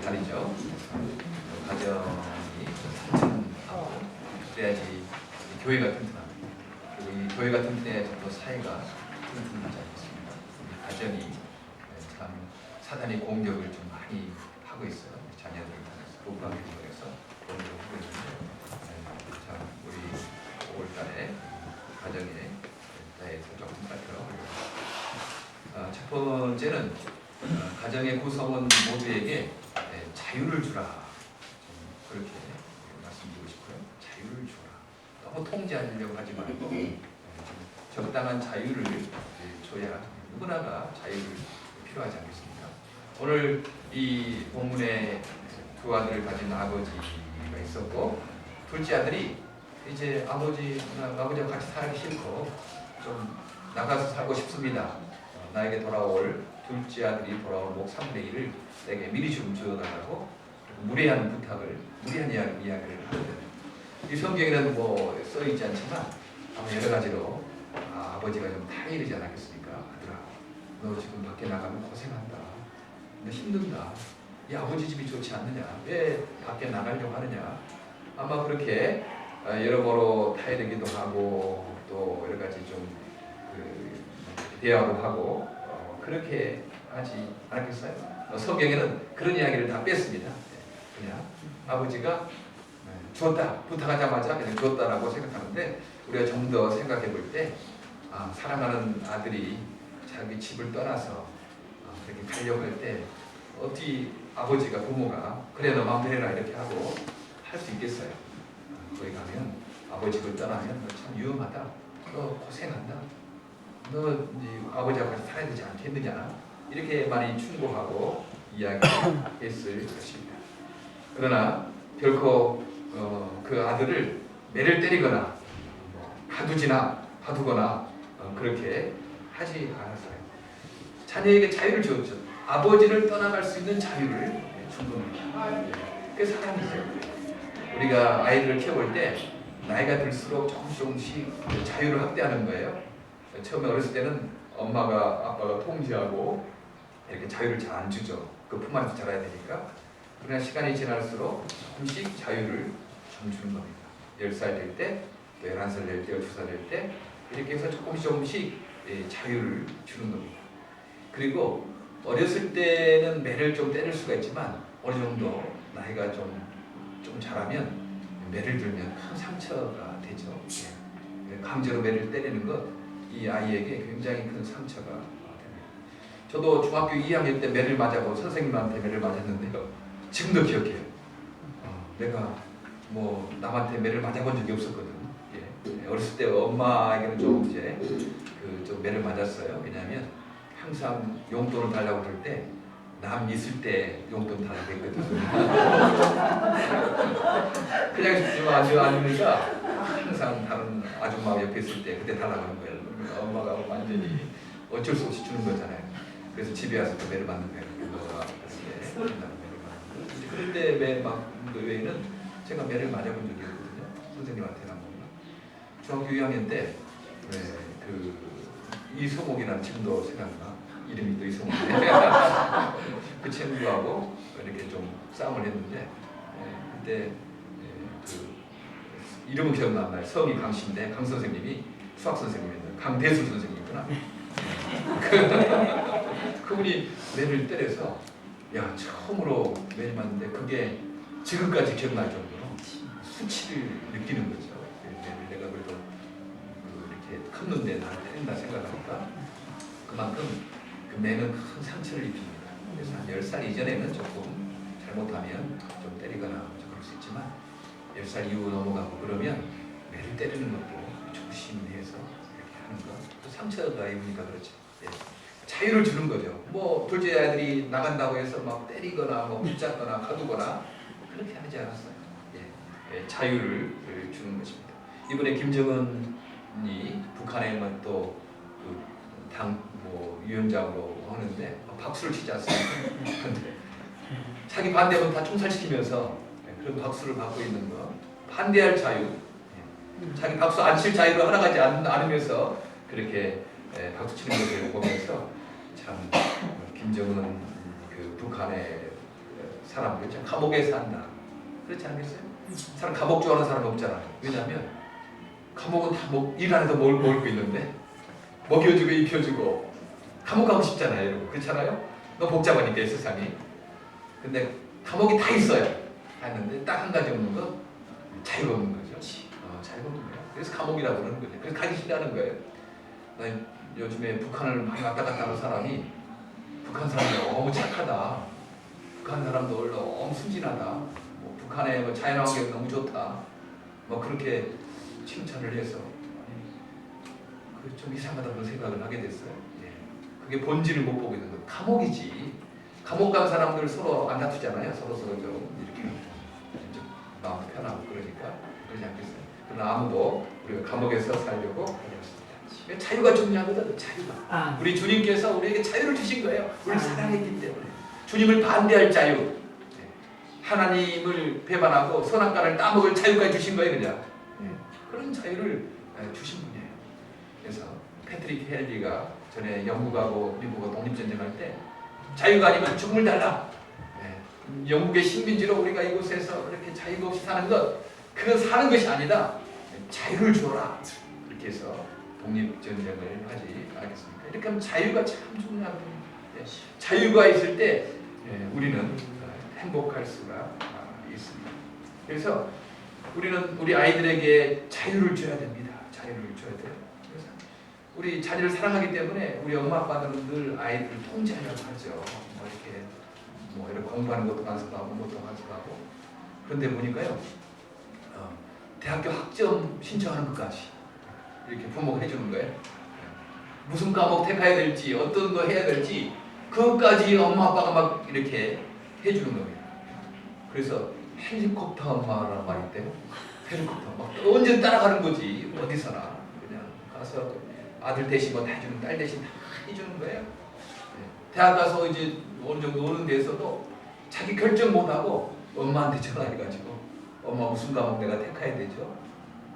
자리죠. 가정이 튼튼하고 그래야지 교회가 튼튼합니다. 그리고 이 교회가 튼튼해야지 또 사회가 튼튼하지 않겠습니까? 가정이 참 사단이 공격을 좀 많이 하고 있어요. 자녀들을 통해서 부부관계 통해서 공격을 하고 있는데 참 우리 5월달에 가정에 대해서 조금 살펴보려고. 첫 번째는 가정의 구성원 모두에게 자유를 주라. 그렇게 말씀드리고 싶고요. 자유를 주라. 너무 통제하려고 하지 말고 적당한 자유를 줘야 누구나가 자유를 필요하지 않겠습니까? 오늘 이 본문에 두 아들을 가진 아버지가 있었고 둘째 아들이 이제 아버지하고 같이 살기 싫고 좀 나가서 살고 싶습니다. 나에게 돌아올 둘째 아들이 돌아올 목 3분의 1을 내게 미리 좀 주어달라고 무례한 부탁을, 무례한 이야기를 하거든요. 이 성경에는 뭐 써있지 않지만 아마 여러 가지로 아버지가 좀 타이르지 않았겠습니까? 아들아, 너 지금 밖에 나가면 고생한다. 너 힘든다. 이 아버지 집이 좋지 않느냐? 왜 밖에 나가려고 하느냐? 아마 그렇게 여러모로 타이르기도 하고 또 여러 가지 좀 대화도 하고 그렇게 하지 않았겠어요? 성경에는 그런 이야기를 다 뺐습니다. 그냥 아버지가 줬다, 부탁하자마자 그냥 줬다라고 생각하는데 우리가 좀 더 생각해 볼 때 사랑하는 아들이 자기 집을 떠나서 그렇게 가려고 할 때 어떻게 아버지가 부모가 그래 너 마음대로 해라 이렇게 하고 할 수 있겠어요? 거기 가면 아버지 집을 떠나면 너 참 위험하다, 너 고생한다, 너 아버지하고 같이 살아야 되지 않겠느냐 이렇게 많이 충고하고 이야기했을 것입니다. 그러나 결코 그 아들을 매를 때리거나 파두거나 그렇게 하지 않았어요. 자녀에게 자유를 주었죠. 아버지를 떠나갈 수 있는 자유를 준 겁니다. 그게 사랑이죠. 우리가 아이들을 키워볼 때 나이가 들수록 조금씩 자유를 확대하는 거예요. 처음에 어렸을 때는 엄마가 아빠가 통제하고 이렇게 자유를 잘 안 주죠. 그 품 안에서 자라야 되니까. 그러나 시간이 지날수록 조금씩 자유를 좀 주는 겁니다. 10살 될 때, 11살 될 때, 12살 될 때 이렇게 해서 조금씩 자유를 주는 겁니다. 그리고 어렸을 때는 매를 좀 때릴 수가 있지만 어느 정도 나이가 좀 자라면 매를 들면 큰 상처가 되죠. 강제로 매를 때리는 것 이 아이에게 굉장히 큰 상처가 됩니다. 저도 중학교 2학년 때 매를 맞아고 선생님한테 매를 맞았는데요. 지금도 기억해요. 내가 뭐 남한테 매를 맞아본 적이 없었거든. 어렸을 때 엄마에게는 좀 이제 좀 매를 맞았어요. 왜냐하면 항상 용돈을 달라고 그럴 때 남 있을 때 용돈 달라고 했거든. 그냥 싶지만 아니니까 항상 다른 아줌마 옆에 있을 때 그때 달라고 하는 거예요. 엄마가 완전히 어쩔 수 없이 주는 거잖아요. 그래서 집에 와서 또 매를 맞는 거예요. 그럴 때 매 맞는 거 외에는 제가 매를 맞아본 적이 없거든요. 선생님한테나 뭔가. 중학교 2학년 때 이소목이라는 친구도 생각나. 이름이 또 이소목인데 그 친구하고 이렇게 좀 싸움을 했는데 그때 이름은 기억 안 나요. 성이 강씨인데 강 선생님이 수학 선생님이었는데 강대수 선생님이구나. 그분이 매를 때려서 야 처음으로 매를 맞는데 그게 지금까지 기억날 정도로 수치를 느끼는 거죠. 내가 그래도 이렇게 컸는데 나를 때린다 생각하니까 그만큼 그 매는 큰 상처를 입힙니다. 그래서 한 10살 이전에는 조금 잘못하면 좀 때리거나 그럴 수 있지만 10살 이후 넘어가고 그러면 매를 때리는 것도 조심해서 이렇게 하는 것. 또 상처가 입으니까 그렇죠. 자유를 주는 거죠. 뭐 둘째 아들이 나간다고 해서 막 때리거나 뭐 붙잡거나 가두거나 그렇게 하지 않았어요. 자유를 주는 것입니다. 이번에 김정은이 북한에 또당 위원장으로 하는데 박수를 치지 않습니까? 근데 자기 반대면 다 총살시키면서 그런 박수를 받고 있는 거. 반대할 자유, 자기 박수 안 칠 자유를 허락하지 않으면서 그렇게 박수 치는 것을 보면서 참 김정은 그 북한의 사람들 있죠. 감옥에 산다. 그렇지 않겠어요? 사람 감옥 좋아하는 사람 없잖아요. 왜냐하면 감옥은 다 일 안에서 먹고 있는데 먹여주고 입혀주고 감옥 가고 싶잖아요. 여러분. 그렇잖아요? 너무 복잡하니까 세상이. 근데 감옥이 다 있어요. 다 있는데 딱 한 가지 없는 거 자유가 없는 거죠. 자유가 없는 거예요. 그래서 감옥이라고 그러는 거죠. 그래서 가기 싫다는 거예요. 요즘에 북한을 많이 왔다 갔다 하는 사람이 북한 사람이 너무 착하다. 북한 사람들 너무 순진하다. 뭐 북한의 뭐 자연환경 너무 좋다. 뭐 그렇게 칭찬을 해서 좀 이상하다고 생각을 하게 됐어요. 예. 그게 본질을 못 보고 있는 거예요. 감옥이지. 감옥 간 사람들 서로 안 다투잖아요. 서로 좀 이렇게 좀 마음 편하고 그러니까 그러지 않겠어요. 그러나 아무도 우리가 감옥에서 살려고 하였습니다. 자유가 중요하거든. 자유가. 우리 주님께서 우리에게 자유를 주신 거예요. 우리를 사랑했기 때문에. 주님을 반대할 자유. 하나님을 배반하고 선악과를 따먹을 자유까지 주신 거예요. 그냥. 그런 자유를 주신 분이에요. 그래서 패트릭 헬리가 전에 영국하고 미국하고 독립전쟁할 때 자유가 아니면 죽음을 달라. 영국의 식민지로 우리가 이곳에서 그렇게 자유가 없이 사는 것, 그건 사는 것이 아니다. 자유를 주어라. 이렇게 해서 독립전쟁을 하지 않겠습니까? 이렇게 하면 자유가 참 중요하거든요. 자유가 있을 때 우리는 행복할 수가 있습니다. 그래서 우리는 우리 아이들에게 자유를 줘야 됩니다. 자유를 줘야 돼요. 그래서 우리 자녀를 사랑하기 때문에 우리 엄마 아빠들은 늘 아이들을 통제하려고 하죠. 이렇게 공부하는 것도 간섭하고 뭐도 간섭하고. 그런데 보니까요, 대학교 학점 신청하는 것까지 이렇게 부모가 해주는 거예요. 무슨 과목 택해야 될지, 어떤 거 해야 될지 그것까지 엄마 아빠가 막 이렇게 해주는 겁니다. 그래서 헬리콥터 엄마라는 말이 있대요. 헬리콥터 막 언제 따라가는 거지. 어디서나 그냥 가서 아들 대신 뭐 다 해주는, 딸 대신 다 해주는 거예요. 대학 가서 이제 어느 정도 노는 데서도 자기 결정 못하고 엄마한테 전화해가지고 엄마 무슨 과목 내가 택해야 되죠.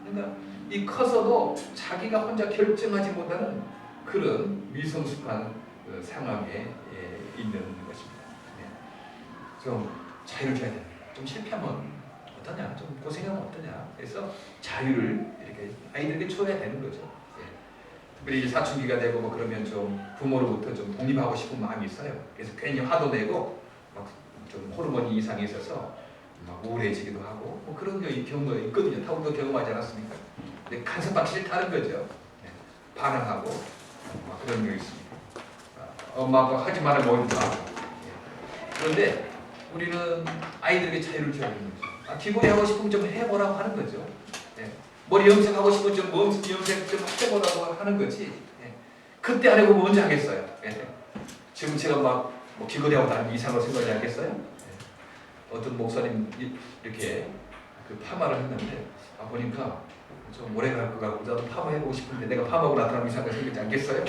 그러니까 이 커서도 자기가 혼자 결정하지 못하는 그런 미성숙한 상황에 있는 것입니다. 좀 자유를 줘야 됩니다. 좀 실패하면 어떠냐, 좀 고생하면 어떠냐. 그래서 자유를 이렇게 아이들에게 줘야 되는 거죠. 특별히 사춘기가 되고 뭐 그러면 좀 부모로부터 좀 독립하고 싶은 마음이 있어요. 그래서 괜히 화도 내고 막 좀 호르몬이 이상이 있어서 막 우울해지기도 하고 뭐 그런 경우가 있거든요. 타고도 경험하지 않았습니까? 근데 간섭받기 싫다는 거죠. 반항하고 막 그런 게 있습니다. 엄마 아빠 하지 말을 모른다. 그런데 우리는 아이들에게 자유를 줘야 되는 거죠. 기본이 하고 싶으면 좀 해보라고 하는 거죠. 머리 염색하고 싶으면 좀 염색 좀 해보라고 하는 거지. 그때 안 하고 먼저 하겠어요. 지금 제가 막 뭐 귀걸이하고 다니면 이상하게 생각하지 않겠어요? 어떤 목사님 이렇게 그 파마를 했는데 보니까 좀 오래 갈 것 같고 나도 파마 해보고 싶은데 내가 파마하고 나타나면 이상하게 생기지 않겠어요?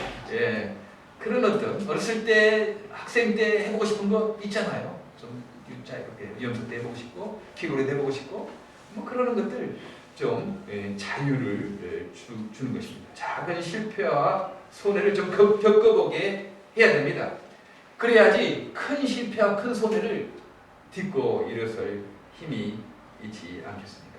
그런 어떤 어렸을 때 학생 때 해보고 싶은 거 있잖아요. 좀 이렇게 염색 때 해보고 싶고 귀걸이도 해보고 싶고 뭐 그러는 것들 좀 자유를 주는 것입니다. 작은 실패와 손해를 좀 겪어보게 해야 됩니다. 그래야지 큰 실패와 큰 손해를 딛고 일어설 힘이 있지 않겠습니까?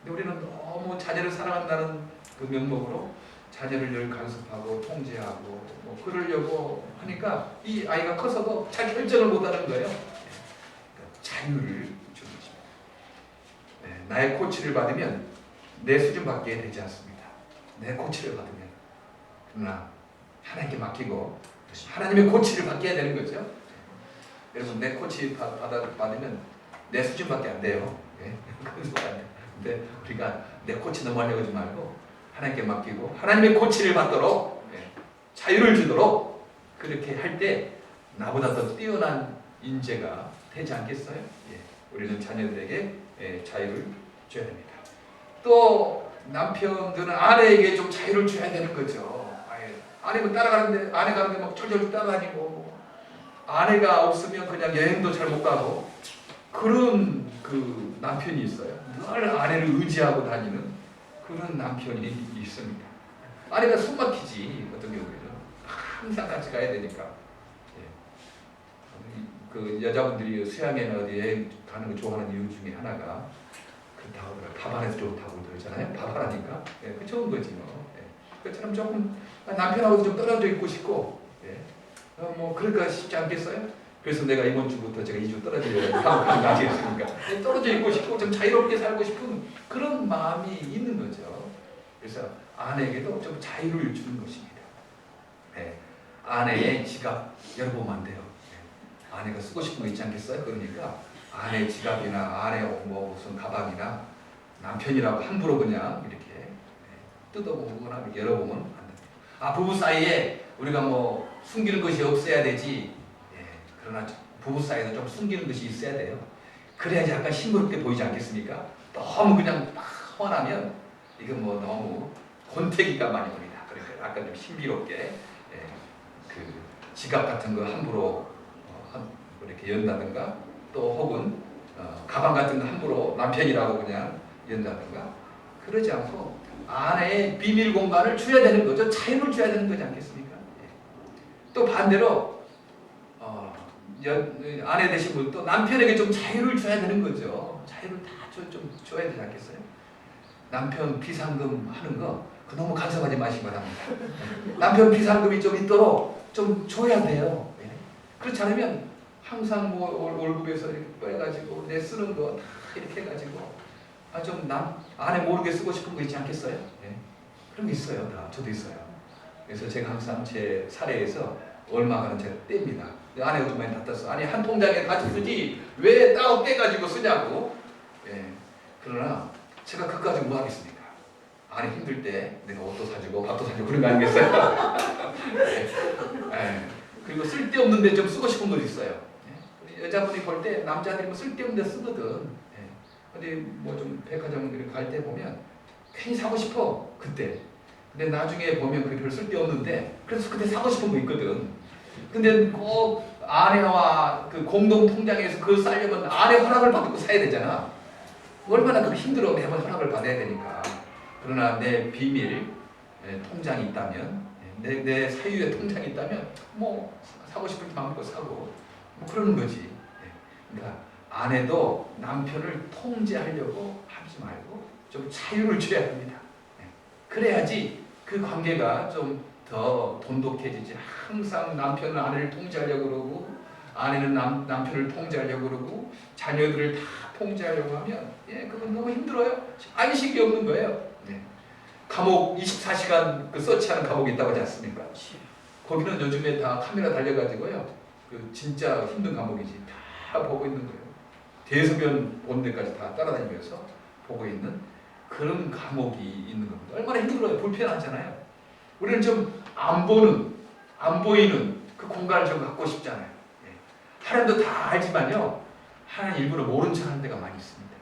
근데 우리는 너무 자녀를 사랑한다는 그 명목으로 자녀를 늘 간섭하고 통제하고 뭐 그러려고 하니까 이 아이가 커서도 잘 결정을 못하는 거예요. 그러니까 자유를 주는 것입니다. 나의 코치를 받으면 내 수준밖에 되지 않습니다. 내 코치를 받으면 그러나 하나님께 맡기고 하나님의 코치를 받게 되는 거죠. 여러분 내 코치 받으면 내 수준밖에 안 돼요. 근데 우리가 내 코치 너무 하려고 하지 말고 하나님께 맡기고 하나님의 코치를 받도록 자유를 주도록 그렇게 할 때 나보다 더 뛰어난 인재가 되지 않겠어요? 우리는 자녀들에게 자유를 줘야 됩니다. 또 남편들은 아내에게 좀 자유를 줘야 되는 거죠. 아내가 따라가는데 아내 가는데 막 쫄쫄 따라다니고 아내가 없으면 그냥 여행도 잘 못 가고 그런 그 남편이 있어요. 늘 아내를 의지하고 다니는 그런 남편이 있습니다. 아내가 숨 막히지 어떤 경우에는 항상 같이 가야 되니까 그 여자분들이 수양회나 어디 여행 가는 거 좋아하는 이유 중에 하나가 그렇다고 밥 안에서 좋다고 그러잖아요. 밥 안하니까 그 좋은 거지 뭐. 그처럼 조금 남편하고 좀 떨어져 있고 싶고 뭐 그럴까 싶지 않겠어요? 그래서 내가 이번 주부터 제가 2주 떨어지려고 하고 나지겠습니까? 떨어져 있고 싶고 좀 자유롭게 살고 싶은 그런 마음이 있는 거죠. 그래서 아내에게도 좀 자유를 주는 것입니다. 아내의 지갑 열어보면 안 돼요. 아내가 쓰고 싶은 거 있지 않겠어요? 그러니까 아내 지갑이나 아내 뭐 무슨 가방이나 남편이라고 함부로 그냥 이렇게 뜯어보거나 열어보면 안 됩니다. 부부 사이에 우리가 뭐 숨기는 것이 없어야 되지. 그러나 부부 사이에도 좀 숨기는 것이 있어야 돼요. 그래야지 약간 싱그럽게 보이지 않겠습니까? 너무 그냥 막 훤하면 이건 뭐 너무 권태기가 많이 옵니다. 그러니까 약간 좀 신비롭게 그 지갑 같은 거 함부로 이렇게 연다든가 또 혹은 가방 같은 거 함부로 남편이라고 그냥 연다든가 그러지 않고 아내의 비밀 공간을 줘야 되는 거죠. 자유를 줘야 되는 거지 않겠습니까? 또 반대로 아내 되신 분도 남편에게 좀 자유를 줘야 되는 거죠. 자유를 다 좀 줘야 되지 않겠어요? 남편 비상금 하는 거 그거 너무 간섭하지 마시기 바랍니다. 남편 비상금이 좀 있도록 좀 줘야 돼요. 그렇지 않으면 항상 뭐 월급에서 이렇게 빼가지고 내 쓰는 거 다 이렇게 해가지고 좀 아내 모르게 쓰고 싶은 거 있지 않겠어요? 그런 게 있어요. 다 저도 있어요. 그래서 제가 항상 제 사례에서 얼마가는 제가 뗍니다. 아내가 좀 많이 닫았어. 아니 한 통장에 같이 쓰지 왜 따로 떼가지고 쓰냐고. 그러나 제가 그거 가지고 뭐 하겠습니까? 아내 힘들 때 내가 옷도 사주고 밥도 사주고 그런 거 아니겠어요? 그리고 쓸데없는데 좀 쓰고 싶은 거 있어요. 여자분이 볼 때 남자들이 뭐 쓸데없는 데 쓰거든. 어디 뭐 좀 백화점 갈 때 보면 괜히 사고 싶어 그때. 근데 나중에 보면 그게 별 쓸데없는데 그래서 그때 사고 싶은 거 있거든. 근데 꼭 아내와 그 공동 통장에서 그걸 사려면 아내 허락을 받고 사야 되잖아. 얼마나 그 힘들어 매번 허락을 받아야 되니까. 그러나 내 비밀 통장이 있다면 내 사유의 통장이 있다면 뭐 사고 싶을 때 마음껏 사고 뭐 그러는 거지. 그러니까 아내도 남편을 통제하려고 하지 말고 좀 자유를 줘야 합니다. 그래야지 그 관계가 좀 더 돈독해지지. 항상 남편은 아내를 통제하려고 그러고 아내는 남편을 통제하려고 그러고 자녀들을 다 통제하려고 하면 그건 너무 힘들어요. 안식이 없는 거예요. 감옥 24시간 그 서치하는 감옥이 있다고 하지 않습니까? 거기는 요즘에 다 카메라 달려가지고요. 그 진짜 힘든 감옥이지. 다 보고 있는 거예요. 대소변 본 데까지 다 따라다니면서 보고 있는 그런 감옥이 있는 겁니다. 얼마나 힘들어요. 불편하잖아요. 우리는 좀 안 보이는 그 공간을 좀 갖고 싶잖아요. 하나님도 다 알지만요. 하나님 일부러 모른 척 하는 데가 많이 있습니다.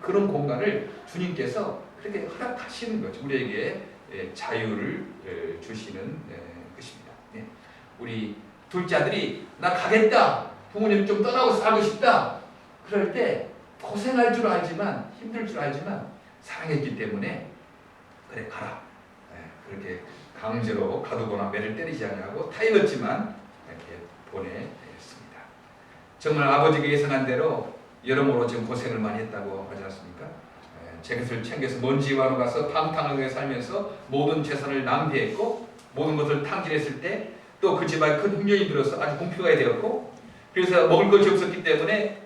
그런 공간을 주님께서 그렇게 허락하시는 거죠. 우리에게 자유를 주시는 것입니다. 우리 둘째 아들이 나 가겠다. 부모님 좀 떠나고 살고 싶다. 그럴 때 고생할 줄 알지만 힘들 줄 알지만 사랑했기 때문에 그래 가라. 그렇게 강제로 가두거나 매를 때리지 않냐고 타일렀지만 이렇게 보내습니다. 정말 아버지가 예상한 대로 여러모로 지금 고생을 많이 했다고 하지 않습니까? 제 것을 챙겨서 먼지와로 가서 방탕하게 살면서 모든 재산을 낭비했고 모든 것을 탕진했을 때 또 그 집안에 큰 흉년이 들어서 아주 공표가 되었고 그래서 먹을 것이 없었기 때문에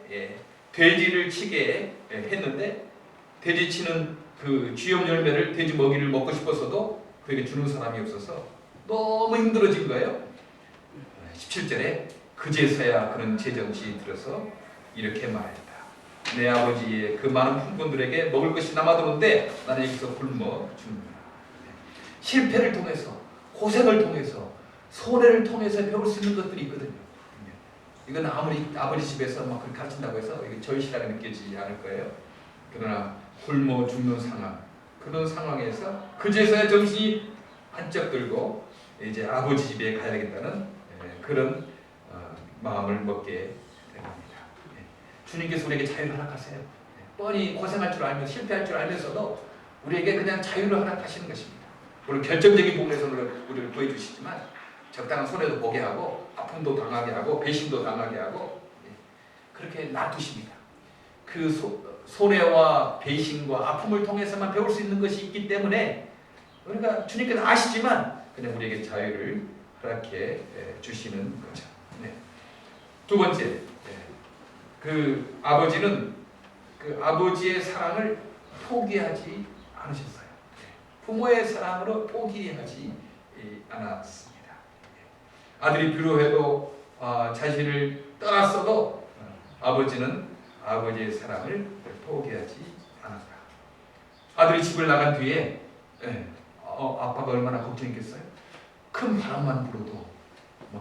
돼지를 치게 했는데 돼지 치는 그 쥐염 열매를 돼지 먹이를 먹고 싶었어도 그에게 주는 사람이 없어서 너무 힘들어진 거예요. 17절에 그제서야 그는 제정신이 들어서 이렇게 말했다. 내 아버지의 그 많은 품꾼들에게 먹을 것이 남아도는데 나는 여기서 굶어 죽는다. 실패를 통해서 고생을 통해서 손해를 통해서 배울 수 있는 것들이 있거든요. 이건 아무리 아버지 집에서 막 그렇게 가르친다고 해서 이게 절실하게 느껴지지 않을 거예요. 그러나 굶어 죽는 상황, 그런 상황에서 그제서야 정신이 번쩍 들고 이제 아버지 집에 가야겠다는 그런 마음을 먹게 됩니다. 주님께서 우리에게 자유를 허락하세요. 뻔히 고생할 줄 알면서 실패할 줄 알면서도 우리에게 그냥 자유를 허락하시는 것입니다. 물론 결정적인 부분에서 우리를 구해주시지만 적당한 손해도 보게 하고 아픔도 당하게 하고 배신도 당하게 하고 그렇게 놔두십니다. 그 손해와 배신과 아픔을 통해서만 배울 수 있는 것이 있기 때문에 우리가 주님께서 아시지만 그냥 우리에게 자유를 허락해 주시는 거죠. 두 번째, 그 아버지는 그 아버지의 사랑을 포기하지 않으셨어요. 부모의 사랑으로 포기하지 않았습니다. 아들이 필요해도 자신을 떠났어도 아버지는 아버지의 사랑을 포기하지 않았다. 아들이 집을 나간 뒤에 아빠가 얼마나 걱정했겠어요? 큰 바람만 불어도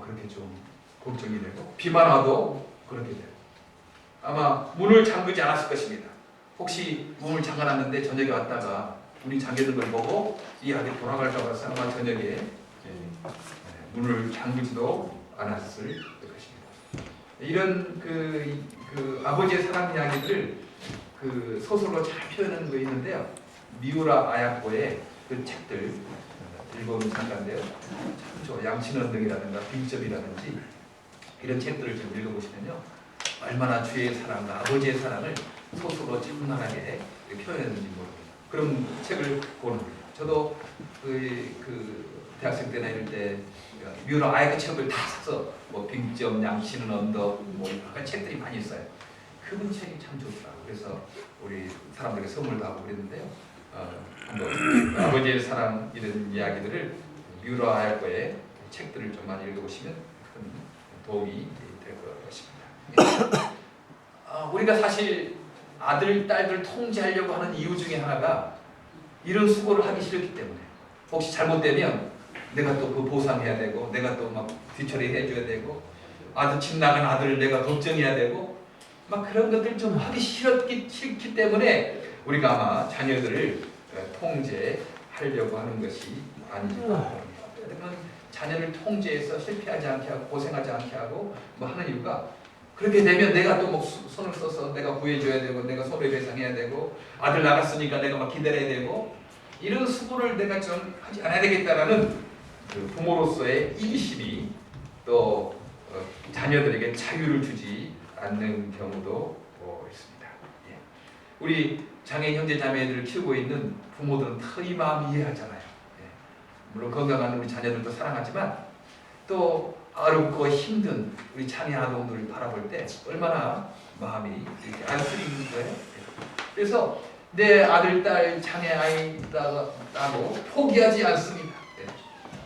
그렇게 좀 걱정이 되고 비만 와도 그렇게 되고 아마 문을 잠그지 않았을 것입니다. 혹시 문을 잠가놨는데 저녁에 왔다가 문이 잠겨진 걸 보고 이 아들이 돌아갈까 봐서 아마 저녁에 문을 잠그지도 않았을 것입니다. 이런 그 아버지의 사랑 이야기들을 그 소설로 잘 표현한 거 있는데요. 미우라 아야코의 그 책들 읽어보면 잠깐인데요. 참 좋아. 양친언등이라든가 빈점이라든지 이런 책들을 좀 읽어보시면요. 얼마나 주의 사랑과 아버지의 사랑을 소설로 적나라하게 표현했는지 모릅니다. 그런 책을 보는 거예요. 저도 그 대학생 때나 이럴 때 미우라 아야코 책을 다 사서 뭐 빈점, 양친은 언덕 뭐 이런 책들이 많이 있어요. 그분 책이 참 좋더라고요. 그래서 우리 사람들에게 선물도 하고 그랬는데요. 한번 아버지의 사랑 이런 이야기들을 미우라 아야코의 책들을 좀 많이 읽어보시면 큰 도움이 될 것입니다. 우리가 사실 아들, 딸들 통제하려고 하는 이유 중에 하나가 이런 수고를 하기 싫기 때문에 혹시 잘못되면 내가 또 그 보상해야 되고 내가 또 막 뒤처리 해줘야 되고 아들 집 나간 아들을 내가 걱정해야 되고 막 그런 것들 좀 하기 싫기 때문에 우리가 아마 자녀들을 통제하려고 하는 것이 아닌가. 그러면 자녀를 통제해서 실패하지 않게 하고 고생하지 않게 하고 뭐 하는 이유가 그렇게 되면 내가 또 뭐 손을 써서 내가 구해줘야 되고 내가 손해배상해야 되고 아들 나갔으니까 내가 막 기다려야 되고 이런 수고를 내가 좀 하지 않아야 되겠다라는 그 부모로서의 이기심이 또 자녀들에게 자유를 주지 않는 경우도 있습니다. 예. 우리 장애 형제 자매들을 키우고 있는 부모들은 더 이 마음 이해하잖아요. 예. 물론 건강한 우리 자녀들도 사랑하지만 또 어렵고 힘든 우리 장애 아동들을 바라볼 때 얼마나 마음이 이렇게 안쓰리는 거예요. 예. 그래서 내 아들, 딸, 장애 아이라고 포기하지 않습니다. 예.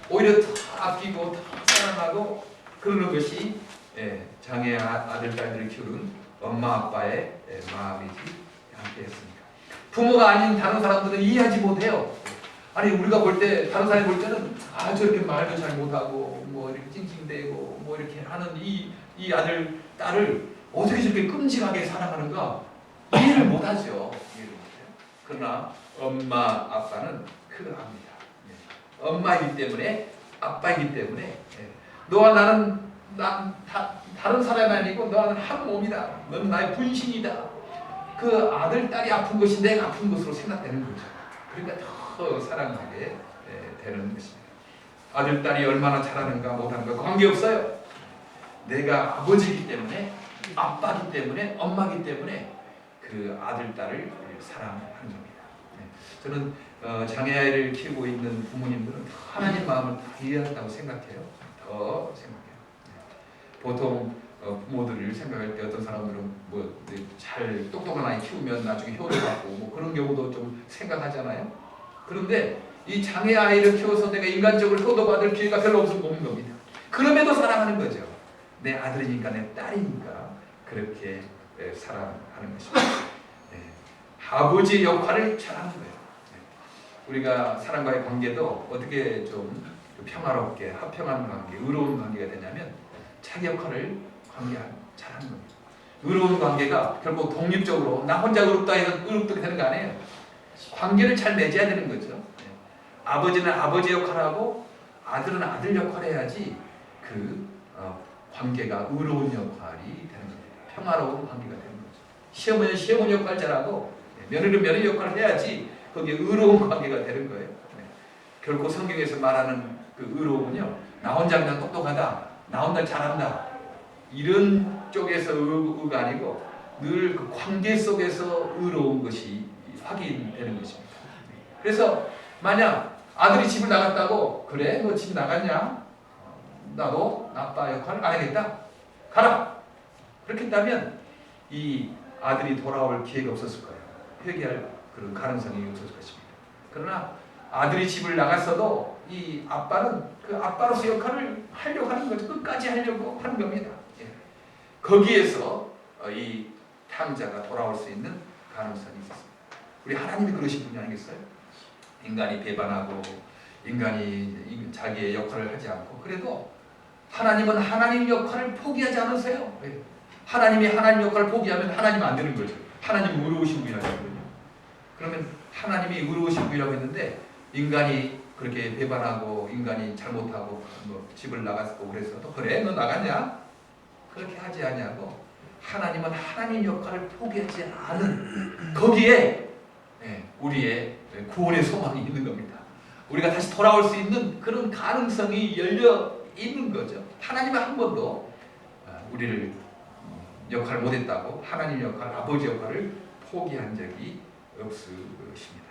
오히려 더 아끼고 더 사랑하고 그러는 것이 장애 아들, 딸들을 키우는 엄마, 아빠의 마음이지 않겠습니까? 부모가 아닌 다른 사람들은 이해하지 못해요. 아니 우리가 볼 때 다른 사람이 볼 때는 저렇게 말도 잘 못하고 뭐 이렇게 찡찡대고 뭐 이렇게 하는 이 아들, 딸을 어떻게 저렇게 끔찍하게 사랑하는가 이해를 못하죠. 이해를 못해요. 그러나 엄마, 아빠는 그걸 압니다. 엄마이기 때문에 아빠이기 때문에 너와 나는 다른 사람이 아니고 너는 한 몸이다. 너는 나의 분신이다. 그 아들, 딸이 아픈 것이 내가 아픈 것으로 생각되는 거죠. 그러니까 더 사랑하게 되는 것입니다. 아들, 딸이 얼마나 잘하는가 못하는가 관계없어요. 내가 아버지이기 때문에 아빠이기 때문에 엄마이기 때문에 그 아들, 딸을 사랑하는 겁니다. 저는 장애아이를 키우고 있는 부모님들은 하나님 마음을 다 이해한다고 생각해요. 더 생각해요. 보통 부모들을 생각할 때 어떤 사람들은 뭐 잘 똑똑한 아이 키우면 나중에 효도 받고 뭐 그런 경우도 좀 생각하잖아요. 그런데 이 장애 아이를 키워서 내가 인간적으로 효도 받을 기회가 별로 없는 겁니다. 그럼에도 사랑하는 거죠. 내 아들이니까 내 딸이니까 그렇게 사랑하는 것입니다. 아버지의 역할을 잘하는 거예요. 우리가 사람과의 관계도 어떻게 좀 평화롭게 화평한 관계, 의로운 관계가 되냐면 자기 역할을 잘하는 겁니다. 의로운 관계가 결국 독립적으로 나 혼자 의롭다 해서 의롭게 되는 거 아니에요. 관계를 잘 맺어야 되는 거죠. 아버지는 아버지 역할하고 아들은 아들 역할을 해야지 그 관계가 의로운 역할이 되는 겁니다. 평화로운 관계가 되는 거죠. 시어머니는 시어머니 역할 잘하고 며느리는 며느리 역할을 해야지 거기에 의로운 관계가 되는 거예요. 결코 성경에서 말하는 그 의로움은요 나 혼자 그냥 똑똑하다, 나 혼자 잘한다, 이런 쪽에서 의가 아니고 늘 그 관계 속에서 의로운 것이 확인되는 것입니다. 그래서 만약 아들이 집을 나갔다고, 그래 너 집 나갔냐? 나도 아빠 역할을 안 하겠다, 가라, 그렇게 했다면 이 아들이 돌아올 기회가 없었을 거예요. 회개할 그런 가능성이 없었을 것입니다. 그러나 아들이 집을 나갔어도 이 아빠는 그 아빠로서 역할을 하려고 하는 거죠. 끝까지 하려고 하는 겁니다. 예. 거기에서 이 탕자가 돌아올 수 있는 가능성이 있었습니다. 우리 하나님이 그러신 분이 아니겠어요? 인간이 배반하고 인간이 자기의 역할을 하지 않고, 그래도 하나님은 하나님 역할을 포기하지 않으세요. 하나님이 하나님 역할을 포기하면 하나님 안 되는 거죠. 하나님이 의로우신 분이라고 했거든요. 그러면 하나님이 의로우신 분이라고 했는데 인간이 그렇게 배반하고 인간이 잘못하고 뭐 집을 나갔고 그래서도, 그래 너 나갔냐? 그렇게 하지 않냐고, 하나님은 하나님 역할을 포기하지 않은 거기에 우리의 구원의 소망이 있는 겁니다. 우리가 다시 돌아올 수 있는 그런 가능성이 열려 있는 거죠. 하나님은 한 번도 우리를 역할을 못했다고, 하나님 역할, 아버지 역할을 포기한 적이 없으십니다.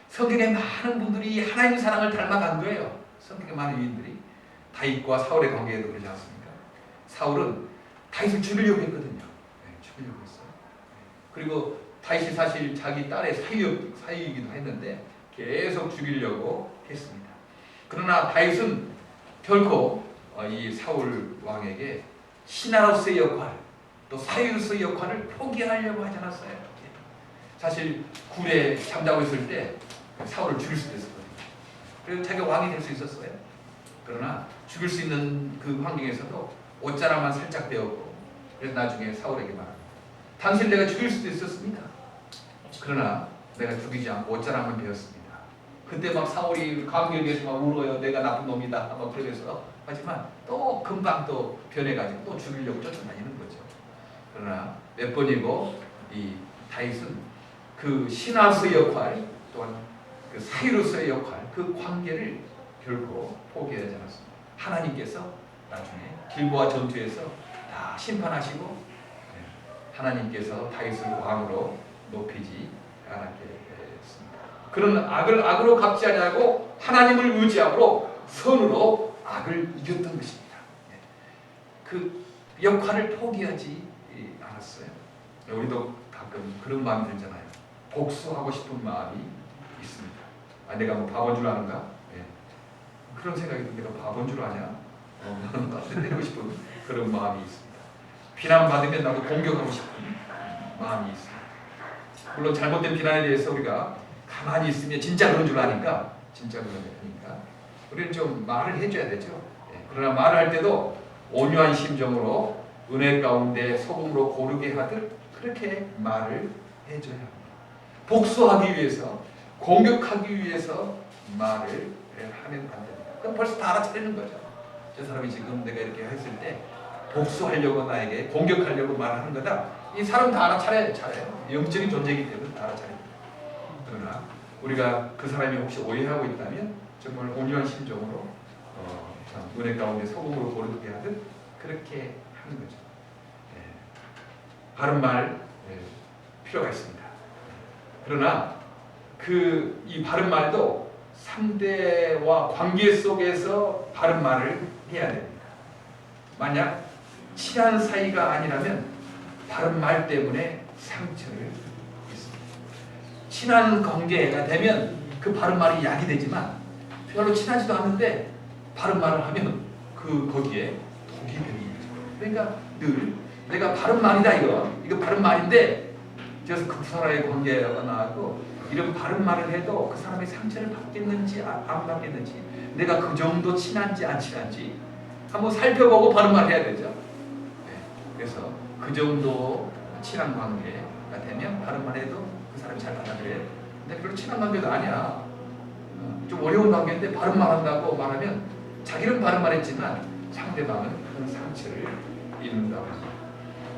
성경에 많은 분들이 하나님의 사랑을 닮아간 거예요. 성경에 많은 유인들이 다윗과 사울의 관계에도 그러지 않습니까? 사울은 다윗을 죽이려고 했거든요. 죽이려고 했어요. 그리고 다윗이 사실 자기 딸의 사위이기도 했는데 계속 죽이려고 했습니다. 그러나 다윗은 결코 이 사울 왕에게 신하로서의 역할, 또 사위로서의 역할을 포기하려고 하지 않았어요. 사실 굴에 잠자고 있을 때 사울을 죽일 수도 있었거든요. 그래서 자기가 왕이 될 수 있었어요. 그러나 죽일 수 있는 그 환경에서도 옷자락만 살짝 베었고, 그래서 나중에 사울에게 말합니다. 당신 내가 죽일 수도 있었습니다. 그러나 내가 죽이지 않고 옷자락만 베었습니다. 그때 막 사울이 감격에서 막 울어요. 내가 나쁜 놈이다. 막 그러면서 하지만 또 금방 또 변해가지고 또 죽이려고 쫓아다니는 거죠. 그러나 몇 번이고 이 다윗은 그 신하로서의 역할, 또한 그 사위로서의 역할, 그 관계를 결코 포기하지 않았습니다. 하나님께서 나중에 길보아 전투에서 다 심판하시고 하나님께서 다윗을 왕으로 높이지 않았게 했습니다. 그런 악을 악으로 갚지 아니하고 하나님을 의지함으로 선으로 악을 이겼던 것입니다. 그 역할을 포기하지 않았어요. 우리도 가끔 그런 마음이 들잖아요. 복수하고 싶은 마음이 있습니다. 내가 뭐 바본 줄 아는가? 그런 생각이 듭니다. 내가 바본 줄 아냐? 때리고 싶은 그런 마음이 있습니다. 비난받으면 나도 공격하고 싶은 마음이 있습니다. 물론 잘못된 비난에 대해서 우리가 가만히 있으면 진짜 그런 줄 아니까, 진짜 그런 줄 아니까 우리는 좀 말을 해줘야 되죠. 그러나 말을 할 때도 온유한 심정으로 은혜 가운데 소금으로 고르게 하듯 그렇게 말을 해줘야 합니다. 복수하기 위해서, 공격하기 위해서 말을 하면 안 됩니다. 그럼 벌써 다 알아차리는 거죠. 저 사람이 지금 내가 이렇게 했을 때 복수하려고 나에게 공격하려고 말하는 거다. 이 사람 다 알아차려요. 영적인 존재이기 때문에 다 알아차립니다. 그러나 우리가 그 사람이 혹시 오해하고 있다면 정말 온유한 심정으로 은혜 가운데 소금으로 고르게 하듯 그렇게 하는 거죠. 바른 말 필요가 있습니다. 그러나 이 바른 말도 상대와 관계 속에서 바른 말을 해야 됩니다. 만약 친한 사이가 아니라면 바른 말 때문에 상처를 입습니다. 친한 관계가 되면 그 바른 말이 약이 되지만 별로 친하지도 않은데 바른 말을 하면 거기에 독이 되는 거죠. 그러니까 늘 내가 바른 말이다, 이거 바른 말인데, 그래서 그 사람의 관계가 나고 이런 바른 말을 해도 그 사람의 상처를 받겠는지 안 받겠는지, 내가 그 정도 친한지 안 친한지 한번 살펴보고 바른 말 해야 되죠. 그래서 그 정도 친한 관계가 되면 바른 말 해도 그 사람이 잘 받아들여요. 근데 별로 친한 관계도 아니야, 좀 어려운 관계인데 바른 말 한다고 말하면 자기는 바른 말 했지만 상대방은 큰 상처를 입는다고 합니다.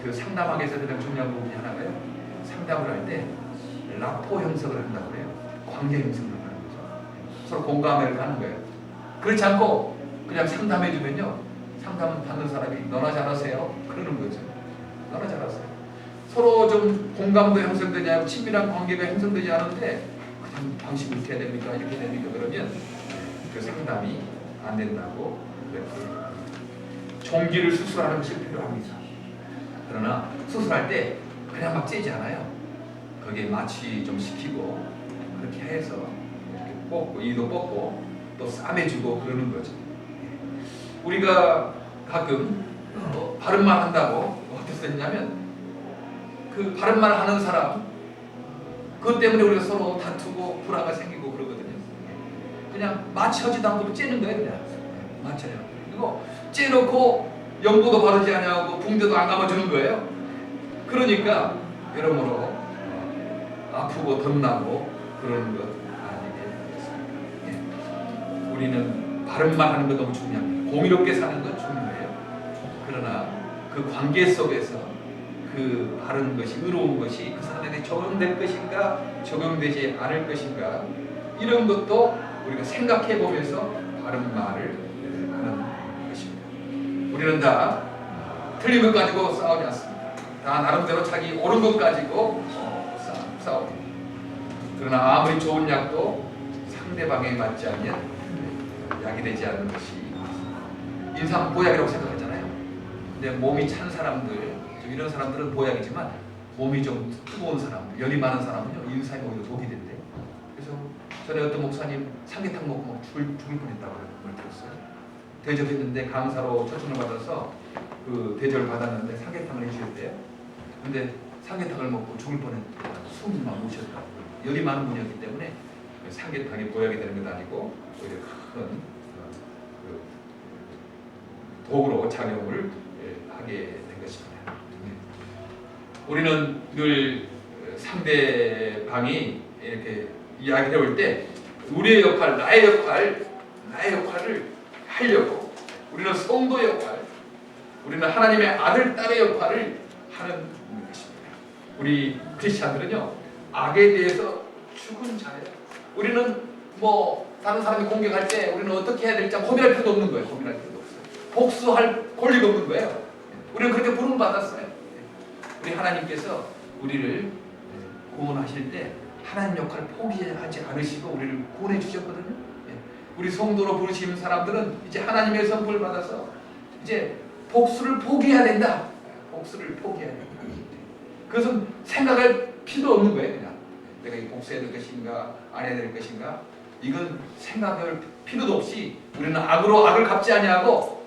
그 상담학에 서 가장 중요한 부분이 하나가요. 상담을 할 때 라포 형성을 한다고 해요. 관계 형성을 하는 거죠. 서로 공감을 하는 거예요. 그렇지 않고 그냥 상담해주면요, 상담 받는 사람이 너나 잘하세요 그러는 거죠. 너나 잘하세요. 서로 좀 공감도 형성되지 않고 친밀한 관계가 형성되지 않은데 그냥 당신 이렇게 해야 됩니까 이렇게 됩니까 그러면 그 상담이 안 된다고 그렇게 종기를 수술하는 것이 필요합니다. 그러나 수술할 때 그냥 막 째지 않아요. 거기에 마취 좀 시키고 그렇게 해서 이렇게 뽑고 이도 뽑고 또 싸매주고 그러는 거죠. 우리가 가끔 바른말 한다고 어떻게 됐냐면 그 바른말 하는 사람 그것 때문에 우리가 서로 다투고 불화가 생기고 그러거든요. 그냥 마취하지도 않고 째는 거예요. 그냥 마취해요. 그리고 째놓고 연고도 바르지 않냐고 붕대도 안 감아주는 거예요. 그러니까 여러모로 아프고 덧나고 그러는 것 아니게 되겠습니다. 우리는 바른말 하는 것 너무 중요합니다. 공의롭게 사는 건 중요해요. 그러나 그 관계 속에서 그 바른 것이 의로운 것이 그 사람에게 적용될 것인가 적용되지 않을 것인가 이런 것도 우리가 생각해 보면서 바른 말을 하는 것입니다. 우리는 다 틀린 것 가지고 싸우지 않습니다. 다 나름대로 자기 옳은 것 가지고 싸웁니다. 그러나 아무리 좋은 약도 상대방에 맞지 않으면 약이 되지 않는 것이 인상 보약이라고 생각하잖아요. 근데 몸이 찬 사람들 이런 사람들은 보약이지만 몸이 좀 뜨거운 사람, 열이 많은 사람은요 인상이 오히려 독이 된대. 그래서 전에 어떤 목사님 삼계탕 먹고 죽을 뻔했다고 들었어요. 대접했는데 강사로 초청을 받아서 그 대접을 받았는데 삼계탕을 해주셨대요. 근데 삼계탕을 먹고 죽을 뻔했대요. 숨만 못 쉬었다고. 열이 많은 분이었기 때문에 삼계탕이 보약이 되는 건 아니고 오히려 큰 독으로 작용을 하게 된 것입니다. 우리는 늘 상대방이 이렇게 이야기를 해올 때 우리의 역할, 나의 역할을 하려고 우리는 성도 역할, 우리는 하나님의 아들, 딸의 역할을 하는 것입니다. 우리 크리스찬들은요 악에 대해서 죽은 자예요. 우리는 뭐 다른 사람이 공격할 때 우리는 어떻게 해야 될지 고민할 필요도 없는 거예요. 고민할 필요도 없어요. 복수할 권리가 없는 거예요. 우리는 그렇게 부름을 받았어요. 우리 하나님께서 우리를 구원하실 때 하나님 역할을 포기하지 않으시고 우리를 구원해 주셨거든요. 우리 성도로 부르신 사람들은 이제 하나님의 선물을 받아서 이제 복수를 포기해야 된다. 복수를 포기해야 된다. 그것은 생각할 필요 없는 거예요. 그냥 내가 이 복수해야 될 것인가 안 해야 될 것인가 이건 생각할 필요도 없이 우리는 악으로 악을 갚지 아니하고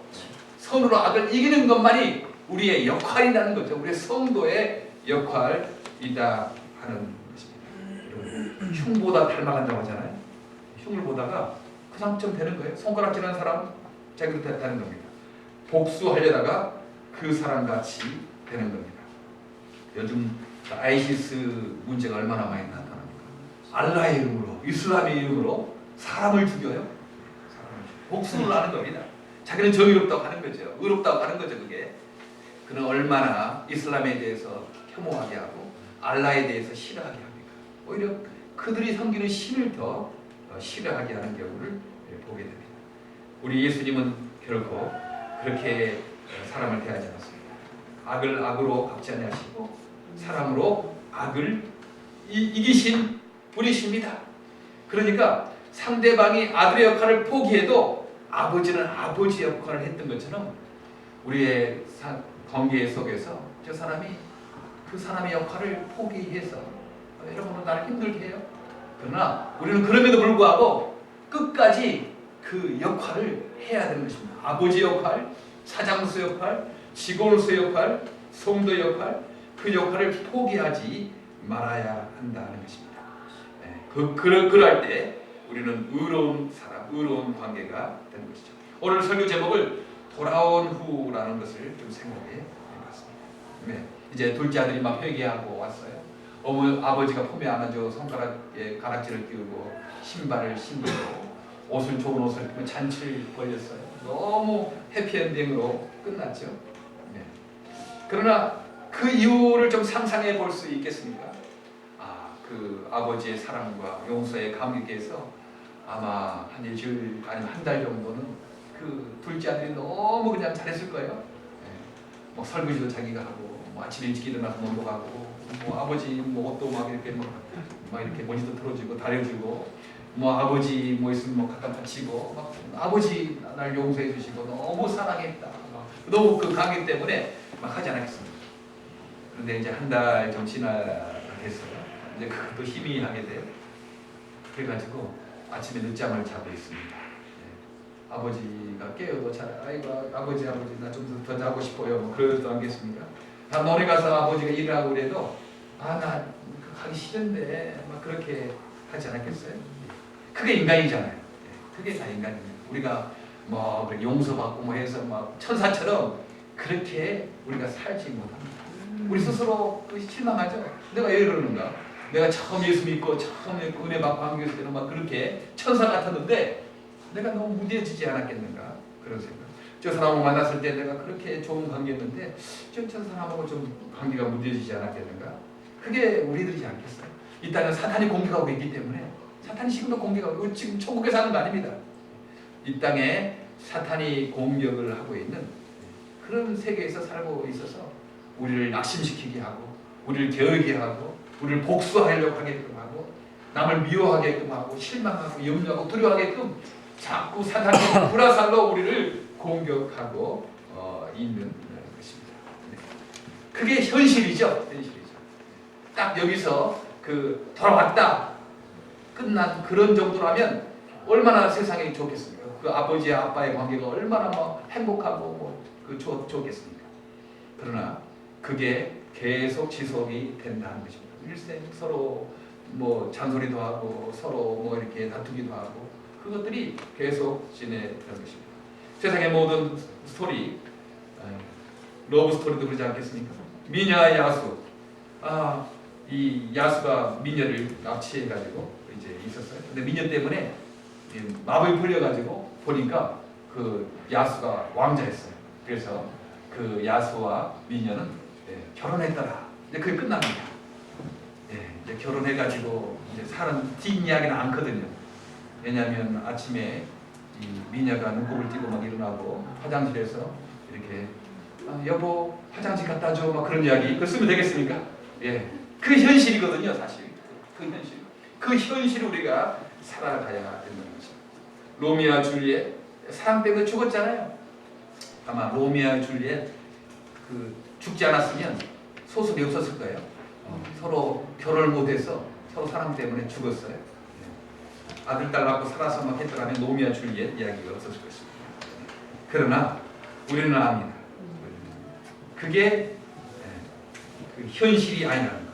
선으로 악을 이기는 것만이 우리의 역할이라는 거죠. 우리의 성도의 역할이다 하는 것입니다. 흉보다 닮아간다고 하잖아요. 흉을 보다가 그 상처럼 되는 거예요. 손가락질하는 사람 자기도 됐다는 겁니다. 복수하려다가 그 사람같이 되는 겁니다. 요즘 아이시스 문제가 얼마나 많이 나타납니까? 알라의 이름으로, 이슬람의 이름으로 사람을 죽여요. 복수를 하는 겁니다. 자기는 정의롭다고 하는 거죠. 의롭다고 하는 거죠. 그는 얼마나 이슬람에 대해서 혐오하게 하고 알라에 대해서 싫어하게 합니까? 오히려 그들이 섬기는 신을 더 싫어하게 하는 경우를 보게 됩니다. 우리 예수님은 결코 그렇게 사람을 대하지 않았습니다. 악을 악으로 갚지 아니하시고 사람으로 악을 이기신 분이십니다. 그러니까 상대방이 아들의 역할을 포기해도 아버지는 아버지 역할을 했던 것처럼 우리의 관계 속에서 저 사람이 그 사람의 역할을 포기해서 여러분은 나를 힘들게 해요. 그러나 우리는 그럼에도 불구하고 끝까지 그 역할을 해야 되는 것입니다. 아버지 역할, 사장수 역할, 직원으로서 역할, 성도 역할, 그 역할을 포기하지 말아야 한다는 것입니다. 그럴 때 우리는 의로운 사람, 의로운 관계가 되는 것이죠. 오늘 설교 제목을 돌아온 후라는 것을 좀 생각해 봤습니다. 이제 둘째 아들이 막 회개하고 왔어요. 아버지가 품에 안아줘 손가락에 가락지를 끼우고 신발을 신고 옷을 좋은 옷을 입고 잔치를 벌였어요. 너무 해피엔딩으로 끝났죠. 그러나 그 이유를 좀 상상해 볼 수 있겠습니까? 그 아버지의 사랑과 용서의 감격에서 아마 한 일주일 아니면 한 달 정도는 그 둘째 아들이 너무 그냥 잘했을 거예요. 예. 뭐 설거지도 자기가 하고, 뭐 아침 일찍 일어나서 놀러 가고, 뭐 아버지 뭐 옷도 막 이렇게 막 이렇게 모니터 틀어주고 다려주고, 뭐 아버지 뭐 있으면 뭐 갖다 바치고, 막 아버지 날 용서해 주시고 너무 사랑했다. 너무 그 관계 때문에 막 하지 않았습니다. 그런데 이제 한 달 좀 지나겠어요. 이제 그것도 희미하게 돼요. 그래가지고 아침에 늦잠을 자고 있습니다. 네. 아버지가 깨어도 잘, 아이고 아버지 나 좀 더 자고 싶어요. 뭐 그러지도 않겠습니까? 나 노래 가서 아버지가 일을 하고 그래도 나 하기 싫은데 막 그렇게 하지 않았겠어요? 그게 인간이잖아요. 그게 다 인간입니다. 우리가 뭐 용서받고 뭐 해서 막 천사처럼 그렇게 우리가 살지 못합니다. 우리 스스로 실망하죠. 내가 왜 그러는가? 내가 처음 예수 믿고 처음 은혜 받고 한교했을 때는 막 그렇게 천사 같았는데 내가 너무 무뎌지지 않았겠는가? 그런 생각. 저 사람을 만났을 때 내가 그렇게 좋은 관계였는데 저 사람하고 좀 관계가 무뎌지지 않았겠는가? 그게 우리들이지 않겠어요? 이 땅은 사탄이 공격하고 있기 때문에 사탄이 지금도 공격하고 지금 천국에 사는 거 아닙니다. 이 땅에 사탄이 공격을 하고 있는 그런 세계에서 살고 있어서 우리를 낙심시키게 하고 우리를 게으르게 하고 우리를 복수하려고 하게끔 하고 남을 미워하게끔 하고 실망하고 염려하고 두려워하게끔 자꾸 사탄이 불화살로 우리를 공격하고 있는 것입니다. 그게 현실이죠. 딱 여기서 그 돌아왔다 끝난 그런 정도라면 얼마나 세상이 좋겠습니까? 그 아버지 아빠의 관계가 얼마나 뭐 행복하고 좋겠습니까? 그러나 그게 계속 지속이 된다는 것입니다. 일생 서로 뭐 잔소리도 하고 서로 뭐 이렇게 다투기도 하고 그것들이 계속 지내는 것입니다. 세상의 모든 스토리, 러브 스토리도 그러지 않겠습니까? 미녀와 야수, 이 야수가 미녀를 납치해가지고 이제 있었어요. 근데 미녀 때문에 마법이 풀려가지고 보니까 그 야수가 왕자였어요. 그래서 그 야수와 미녀는 결혼했더라. 이제 그게 끝납니다. 이제 결혼해가지고 이제 사는 뒷이야기는 않거든요. 왜냐하면 아침에 이 미녀가 눈곱을 띄고 막 일어나고 화장실에서 이렇게 여보 화장실 갖다 줘 막 그런 이야기 그거 쓰면 되겠습니까? 그 현실이거든요, 사실. 그 현실을 우리가 살아가야 된다는 것입니다. 로미오와 줄리엣 사랑 때문에 죽었잖아요. 아마 로미오와 줄리엣 그 죽지 않았으면 소설이 없었을 거예요. 서로 결혼을 못해서 서로 사랑 때문에 죽었어요. 아들 딸 낳고 살아서 막 했더라면 로미오와 줄리엣 이야기가 없었을 것입니다. 그러나 우리는 압니다. 그게 그 현실이 아니라는 것.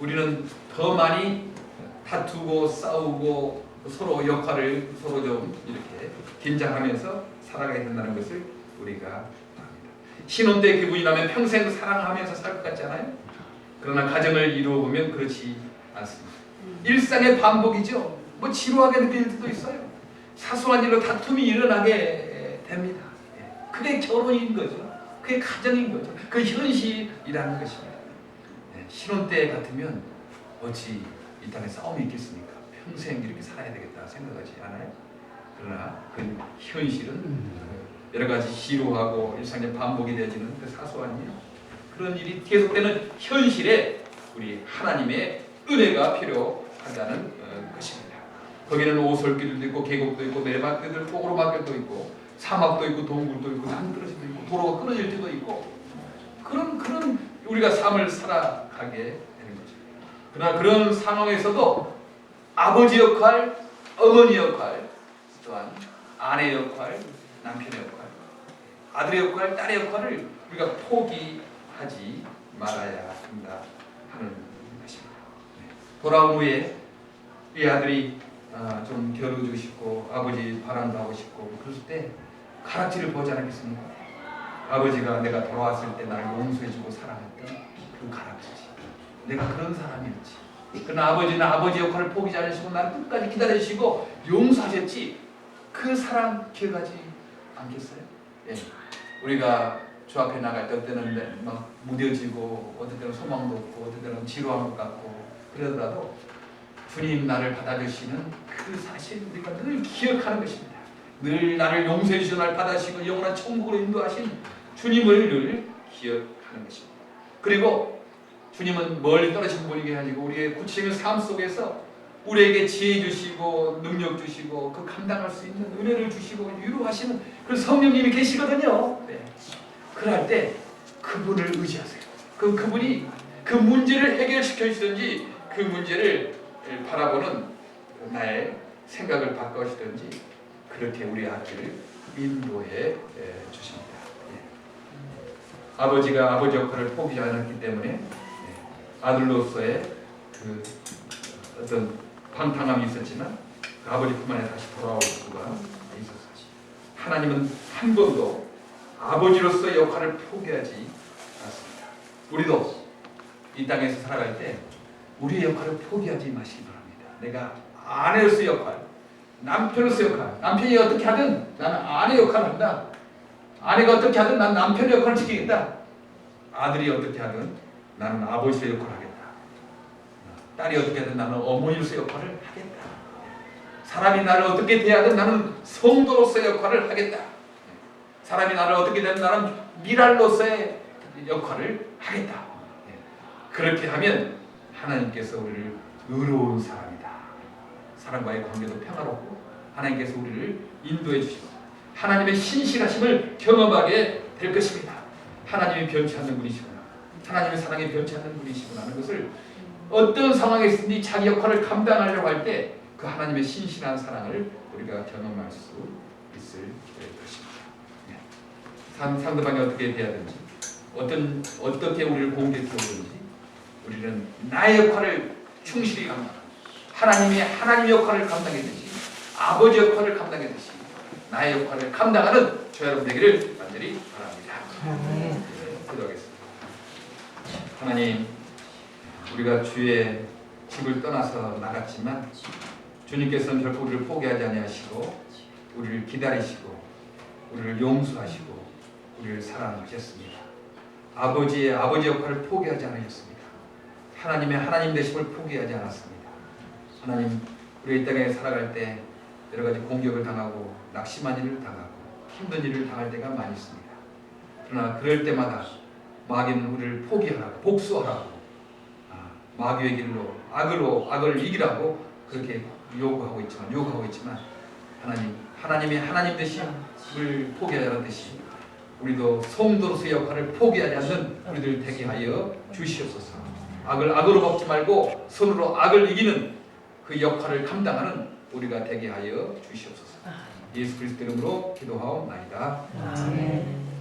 우리는 더 많이 다투고 싸우고 서로 역할을 서로 좀 이렇게 긴장하면서 살아가야 된다는 것을 우리가 압니다. 신혼 때 기분이 나면 평생 사랑하면서 살 것 같지 않아요? 그러나 가정을 이루어 보면 그렇지 않습니다. 일상의 반복이죠. 뭐 지루하게 느낄 때도 있어요. 사소한 일로 다툼이 일어나게 됩니다. 그게 결혼인 거죠. 그게 가정인 거죠. 그 현실이라는 것입니다. 신혼 때 같으면 어찌 이 땅에 싸움이 있겠습니까? 평생 이렇게 살아야 되겠다 생각하지 않아요? 그러나 그 현실은 여러 가지 지루하고 일상의 반복이 되어지는 그 사소한 일, 그런 일이 계속되는 현실에 우리 하나님의 은혜가 필요하다는 것입니다. 거기는 오솔길도 있고 계곡도 있고 내리막길도 있고 오르막길도 있고 사막도 있고 동굴도 있고 산떨어짐도 있고 도로가 끊어질 때도 있고 그런 우리가 삶을 살아가게 되는 거죠. 그러나 그런 상황에서도 아버지 역할, 어머니 역할, 또한 아내 역할, 남편의 역할, 아들의 역할, 딸의 역할을 우리가 포기하지 말아야 한다 하는 것입니다. 돌아온 후에 이 아들이 좀 겨루고 싶고 아버지 바람도 하고 싶고 그랬을 때 가락지를 보지 않았겠습니까? 아버지가 내가 돌아왔을 때 나를 용서해주고 사랑했던 그 가락지지. 내가 그런 사람이었지. 그러나 아버지는 아버지 역할을 포기하지 않으시고 나를 끝까지 기다려주시고 용서하셨지. 그 사랑 기억하지 않겠어요? 우리가 주 앞에 나갈 때 어때는 막 무뎌지고 어떨 때는 소망도 없고 어떨 때는 지루한 것 같고 그러더라도 주님 나를 받아주시는 그 사실 우리가 늘 기억하는 것입니다. 늘 나를 용서해 주시고 날 받아주시고 영원한 천국으로 인도하신 주님을 늘 기억하는 것입니다. 그리고 주님은 멀리 떨어진 분이게 아니고 우리의 구체적인 삶 속에서 우리에게 지혜 주시고 능력 주시고 그 감당할 수 있는 은혜를 주시고 위로하시는 그런 성령님이 계시거든요. 네. 그럴 때 그분을 의지하세요. 그분이 그 문제를 해결시켜 주시든지 그 문제를 바라보는 나의 생각을 바꿔주시든지 그렇게 우리 아들을 인도해 주십니다. 예. 아버지가 아버지 역할을 포기하지 않았기 때문에 아들로서의 그 어떤 방탕함이 있었지만 그 아버지 품 안에 다시 돌아올 수가 있었어요. 하나님은 한 번도 아버지로서의 역할을 포기하지 않습니다. 우리도 이 땅에서 살아갈 때 우리의 역할을 포기하지 마시기 바랍니다. 내가 아내로서의 역할, 남편으로서의 역할, 남편이 어떻게 하든 나는 아내 역할을 한다. 아내가 어떻게 하든 난 남편의 역할을 지키겠다. 아들이 어떻게 하든 나는 아버지의 역할을 하겠다. 딸이 어떻게 하든 나는 어머니로서의 역할을 하겠다. 사람이 나를 어떻게 대하든 나는 성도로서의 역할을 하겠다. 사람이 나를 어떻게 대하든 나는 미랄로서의 역할을 하겠다. 그렇게 하면 하나님께서 우리를 의로운 사람이다. 사람과의 관계도 평화롭고 하나님께서 우리를 인도해 주시고 하나님의 신실하심을 경험하게 될 것입니다. 하나님이 변치 않는 분이시구나. 하나님의 사랑이 변치 않는 분이시구나 하는 것을 어떤 상황에 있든지 자기 역할을 감당하려고 할 때 그 하나님의 신실한 사랑을 우리가 경험할 수 있을 것입니다. 상대방이 어떻게 대하든지 어떻게 우리를 공격해오든지 우리는 나의 역할을 충실히 감당하고 하나님의 역할을 감당했듯이 아버지 역할을 감당했듯이 나의 역할을 감당하는 저 여러분 되기를 간절히 바랍니다. 기도하겠습니다. 하나님, 우리가 주의 집을 떠나서 나갔지만 주님께서는 결코 우리를 포기하지 아니하시고 우리를 기다리시고 우리를 용서하시고 우리를 사랑하셨습니다. 아버지 역할을 포기하지 않으셨습니다. 하나님의 하나님 되심을 포기하지 않았습니다. 하나님, 우리 이 땅에 살아갈 때 여러 가지 공격을 당하고 낙심한 일을 당하고 힘든 일을 당할 때가 많이 있습니다. 그러나 그럴 때마다 마귀는 우리를 포기하라고 복수하라고 마귀의 길로 악을 이기라고 그렇게 요구하고 있지만 하나님의 하나님 되심을 포기하지 않듯이 우리도 성도로서의 역할을 포기하지 않는 우리들 되게 하여 주시옵소서. 악을 악으로 갚지 말고 손으로 악을 이기는 그 역할을 감당하는 우리가 되게 하여 주시옵소서. 예수 그리스도 이름으로 기도하옵나이다. 아멘.